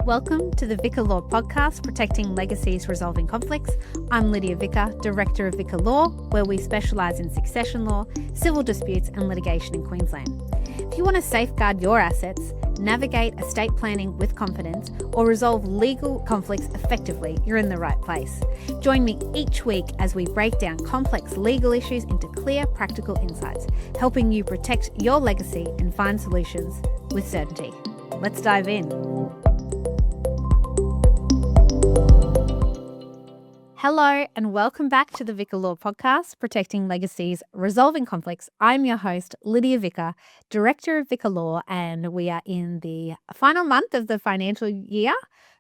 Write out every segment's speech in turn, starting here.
Welcome to the Vicca Law Podcast, Protecting Legacies, Resolving Conflicts. I'm Lidia Vicca, Director of Vicca Law, where we specialise in succession law, civil disputes and litigation in Queensland. If you want to safeguard your assets, navigate estate planning with confidence, or resolve legal conflicts effectively, you're in the right place. Join me each week as we break down complex legal issues into clear, practical insights, helping you protect your legacy and find solutions with certainty. Let's dive in. Hello and welcome back to the Vicca Law Podcast, Protecting Legacies, Resolving Conflicts. I'm your host, Lidia Vicca, Director of Vicca Law, and we are in the final month of the financial year.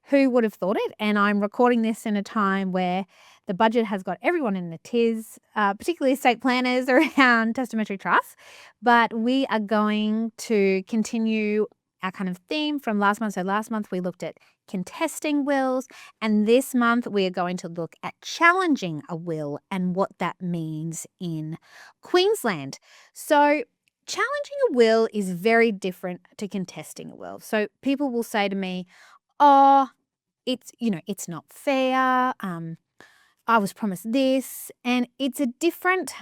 Who would have thought it? And I'm recording this in a time where the budget has got everyone in the tiz, particularly estate planners around testamentary trusts. But we are going to continue our kind of theme from last month. So last month we looked at contesting wills, and this month we are going to look at challenging a will and what that means in Queensland. So challenging a will is very different to contesting a will. So people will say to me, oh, it's not fair. I was promised this, and it's a different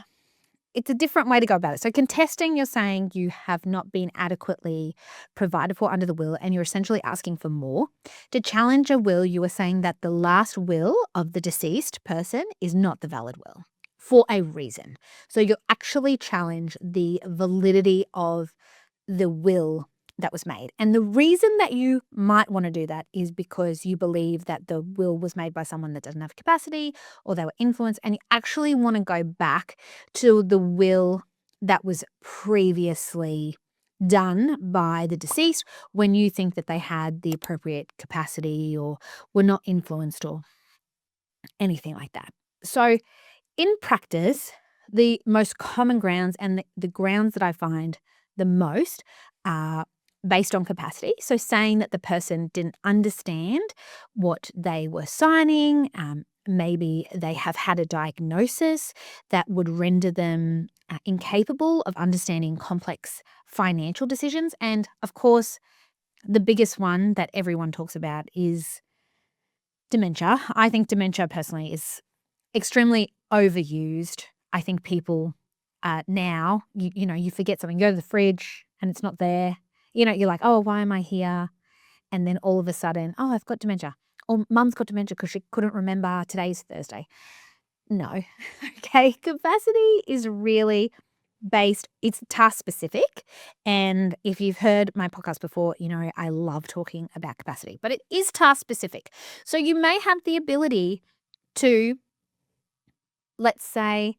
way to go about it. So contesting, you're saying you have not been adequately provided for under the will and you're essentially asking for more. To challenge a will, you are saying that the last will of the deceased person is not the valid will for a reason. So you actually challenge the validity of the will that was made. And the reason that you might want to do that is because you believe that the will was made by someone that doesn't have capacity or they were influenced, and you actually want to go back to the will that was previously done by the deceased when you think that they had the appropriate capacity or were not influenced or anything like that. So in practice, the most common grounds and the grounds that I find the most are based on capacity. So saying that the person didn't understand what they were signing, maybe they have had a diagnosis that would render them incapable of understanding complex financial decisions. And of course, the biggest one that everyone talks about is dementia. I think dementia personally is extremely overused. I think people now, you forget something, you go to the fridge and it's not there. You're like, oh, why am I here? And then all of a sudden, oh, I've got dementia. Or mum's got dementia because she couldn't remember today's Thursday. No. Okay. Capacity is really it's task specific. And if you've heard my podcast before, I love talking about capacity, but it is task specific. So you may have the ability to, let's say,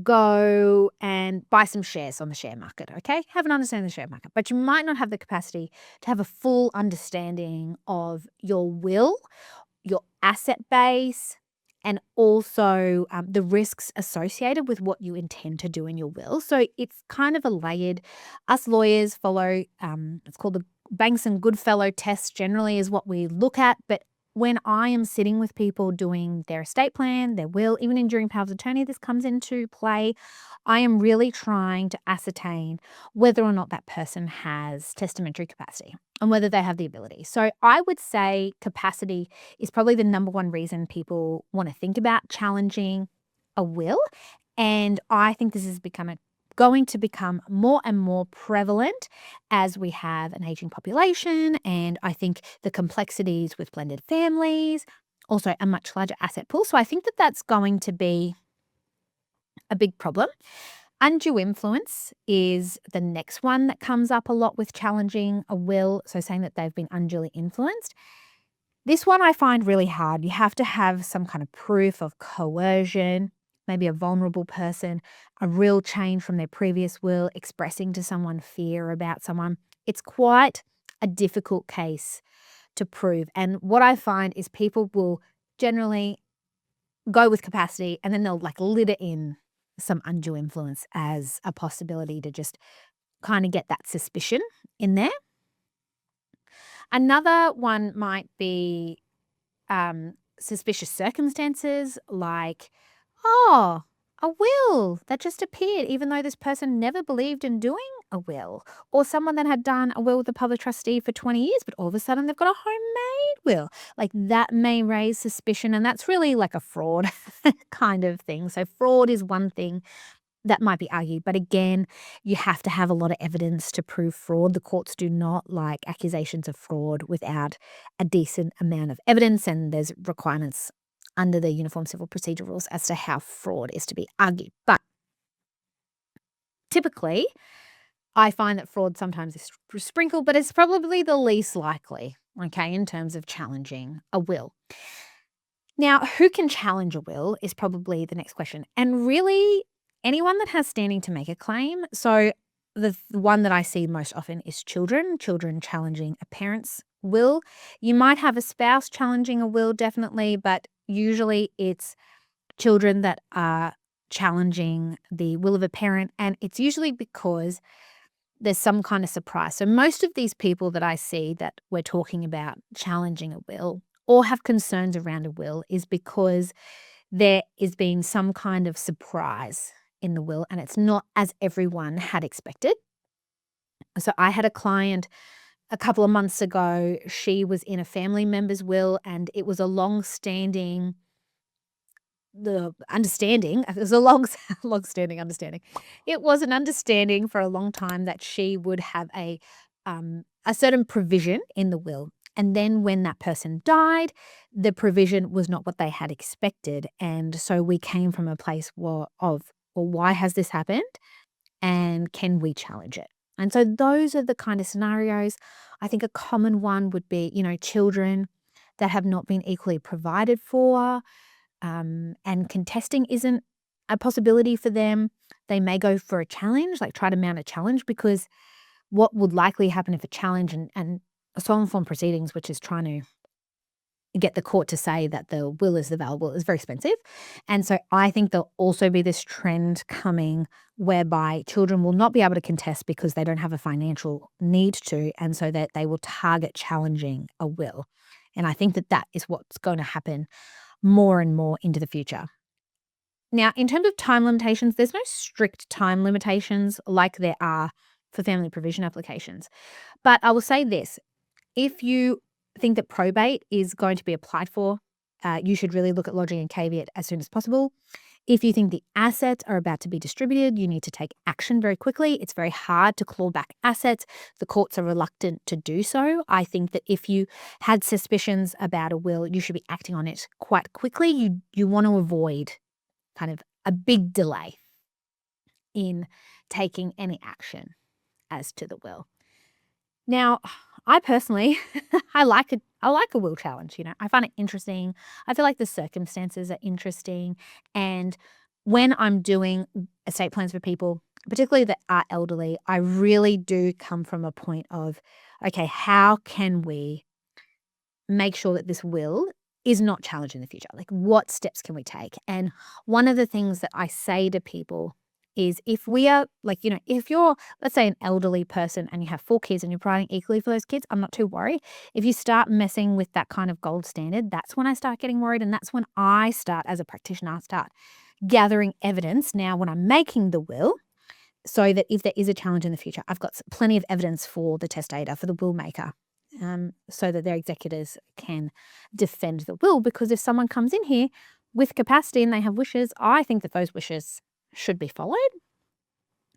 go and buy some shares on the share market, okay? Have an understanding of the share market, but you might not have the capacity to have a full understanding of your will, your asset base, and also the risks associated with what you intend to do in your will. So it's kind of a layered, us lawyers follow, it's called the Banks and Goodfellow test generally is what we look at, but when I am sitting with people doing their estate plan, their will, even enduring power of attorney, this comes into play. I am really trying to ascertain whether or not that person has testamentary capacity and whether they have the ability. So I would say capacity is probably the number one reason people want to think about challenging a will. And I think this is going to become more and more prevalent as we have an aging population, and I think the complexities with blended families, also a much larger asset pool. So I think that that's going to be a big problem. Undue influence is the next one that comes up a lot with challenging a will, so saying that they've been unduly influenced. This one I find really hard. You have to have some kind of proof of coercion, maybe a vulnerable person, a real change from their previous will, expressing to someone fear about someone. It's quite a difficult case to prove. And what I find is people will generally go with capacity and then they'll litter in some undue influence as a possibility to just kind of get that suspicion in there. Another one might be suspicious circumstances like, oh, a will that just appeared even though this person never believed in doing a will, or someone that had done a will with a public trustee for 20 years, but all of a sudden they've got a homemade will. Like that may raise suspicion, and that's really like a fraud kind of thing. So fraud is one thing that might be argued. But again, you have to have a lot of evidence to prove fraud. The courts do not like accusations of fraud without a decent amount of evidence, and there's requirements under the Uniform Civil Procedure Rules as to how fraud is to be argued. But typically, I find that fraud sometimes is sprinkled, but it's probably the least likely, okay, in terms of challenging a will. Now, who can challenge a will is probably the next question. And really, anyone that has standing to make a claim. So the one that I see most often is children challenging a parent's will. You might have a spouse challenging a will, definitely, but usually it's children that are challenging the will of a parent, and it's usually because there's some kind of surprise. So most of these people that I see that we're talking about challenging a will or have concerns around a will is because there is being some kind of surprise in the will, and it's not as everyone had expected. So I had a client a couple of months ago. She was in a family member's will, and it was a long-standing understanding. It was a long-standing understanding. It was an understanding for a long time that she would have a certain provision in the will. And then when that person died, the provision was not what they had expected. And so we came from a place of, why has this happened? And can we challenge it? And so those are the kind of scenarios. I think a common one would be, children that have not been equally provided for, and contesting isn't a possibility for them. They may go for a challenge, like try to mount a challenge, because what would likely happen if a challenge and a solemn form proceedings, which is trying to get the court to say that the will is the valid will, is very expensive. And so I think there'll also be this trend coming whereby children will not be able to contest because they don't have a financial need to, and so that they will target challenging a will. And I think that is what's going to happen more and more into the future. Now, in terms of time limitations, there's no strict time limitations like there are for family provision applications. But I will say this, if you think that probate is going to be applied for, you should really look at lodging a caveat as soon as possible. If you think the assets are about to be distributed, you need to take action very quickly. It's very hard to claw back assets. The courts are reluctant to do so. I think that if you had suspicions about a will, you should be acting on it quite quickly. You want to avoid kind of a big delay in taking any action as to the will. Now, I personally, I like a will challenge. I find it interesting. I feel like the circumstances are interesting. And when I'm doing estate plans for people, particularly that are elderly, I really do come from a point of, okay, how can we make sure that this will is not challenged in the future? Like, what steps can we take? And one of the things that I say to people is, if we are if you're, let's say, an elderly person and you have 4 kids and you're providing equally for those kids, I'm not too worried. If you start messing with that kind of gold standard, that's when I start getting worried. And that's when I start, as a practitioner, I start gathering evidence now when I'm making the will, so that if there is a challenge in the future, I've got plenty of evidence for the testator, for the will maker, so that their executors can defend the will. Because if someone comes in here with capacity and they have wishes, I think that those wishes should be followed.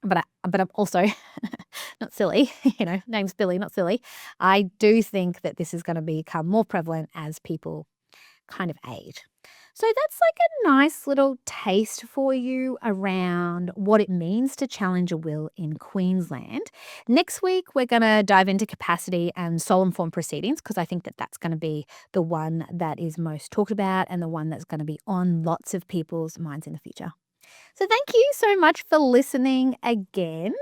But I'm also not silly, name's Billy, not silly. I do think that this is going to become more prevalent as people kind of age. So that's like a nice little taste for you around what it means to challenge a will in Queensland. Next week, we're going to dive into capacity and solemn form proceedings, because I think that that's going to be the one that is most talked about and the one that's going to be on lots of people's minds in the future. So thank you so much for listening again.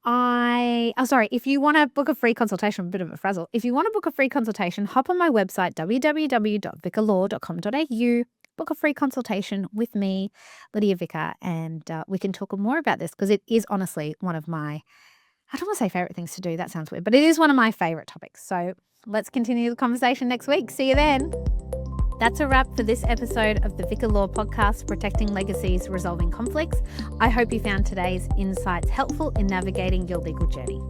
If you want to book a free consultation, a bit of a frazzle. If you want to book a free consultation, hop on my website, www.viccalaw.com.au, book a free consultation with me, Lidia Vicca, and we can talk more about this, because it is honestly one of my, I don't want to say favorite things to do. That sounds weird, but it is one of my favorite topics. So let's continue the conversation next week. See you then. That's a wrap for this episode of the Vicca Law Podcast, Protecting Legacies, Resolving Conflicts. I hope you found today's insights helpful in navigating your legal journey.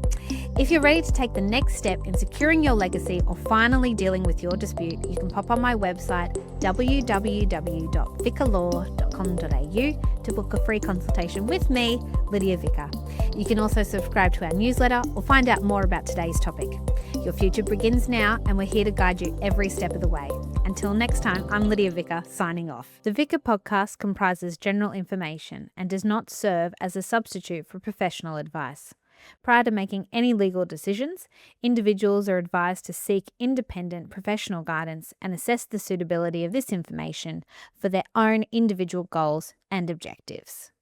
If you're ready to take the next step in securing your legacy or finally dealing with your dispute, you can pop on my website www.viccalaw.com.au to book a free consultation with me, Lidia Vicca. You can also subscribe to our newsletter or find out more about today's topic. Your future begins now, and we're here to guide you every step of the way. Until next time, I'm Lidia Vicca, signing off. The Vicca podcast comprises general information and does not serve as a substitute for professional advice. Prior to making any legal decisions, individuals are advised to seek independent professional guidance and assess the suitability of this information for their own individual goals and objectives.